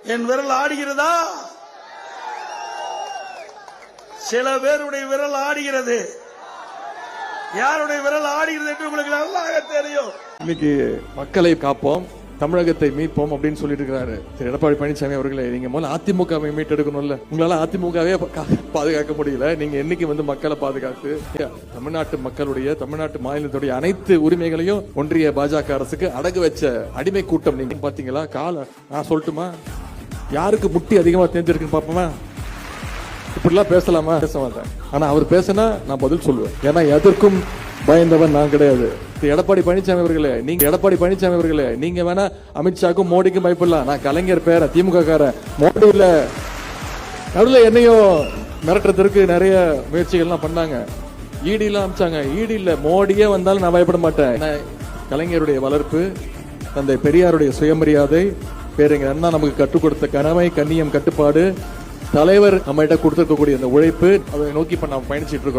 என் விரல் ஆடுகிறதா? சில பேருடைய விரல் ஆடுகிறது. யாருடைய விரல் ஆடுகிறது என்று உங்களுக்கு நல்லாக தெரியும். இன்னைக்கு மக்களை காப்போம், தமிழகத்தை மீட்போம் அப்படின்னு சொல்லிட்டு இருக்கிறாரு திரு எடப்பாடி பழனிசாமி அவர்களே. நீங்க முதல்ல அதிமுகவை மீட்டெடுக்கணும்ல. உங்களால அதிமுகவே பாதுகாக்க முடியல. நீங்க என்னைக்கு வந்து மக்களை பாதுகாத்து தமிழ்நாட்டு மக்களுடைய, தமிழ்நாட்டு மாநிலத்துடைய அனைத்து உரிமைகளையும் ஒன்றிய பாஜக அரசுக்கு அடகு வச்ச அடிமை கூட்டம் நீங்க பாத்தீங்களா? நான் சொல்லட்டுமா, யாருக்கு முட்டி அதிகமா தெரிஞ்சிருக்குன்னு பாப்போமா? இப்படிலாம் பேசலாமா? பேச மாட்டேன். ஆனா அவர் பேசினா நான் பதில் சொல்லுவேன். ஏன்னா எதற்கும் பயந்தவன் நான் கிடையாது. எடப்பாடி பழனிசாமி அவர்களே, நீங்க வேணா அமித்ஷாக்கும் மோடிக்கும் பயப்படலாம். நான் கலைஞர் பேர திமுக காரன். மோடி இல்ல, நடுவில் என்னையும் மிரட்டுறதுக்கு நிறைய முயற்சிகள்லாம் பண்ணாங்க. ஈடி எல்லாம் அமிச்சாங்க. ஈடி இல்ல, மோடியே வந்தாலும் நான் பயப்பட மாட்டேன். கலைஞருடைய வளர்ப்பு, தந்தை பெரியாருடைய சுயமரியாதை, பேரறிஞர் அண்ணா நமக்கு கற்றுக் கொடுத்த கடமை, கண்ணியம், கட்டுப்பாடு, தலைவர் நம்மகிட்ட கொடுத்திருக்கக்கூடிய அந்த உழைப்பு, அதை நோக்கி இப்ப நாம் பயணிச்சிட்டு இருக்கோம்.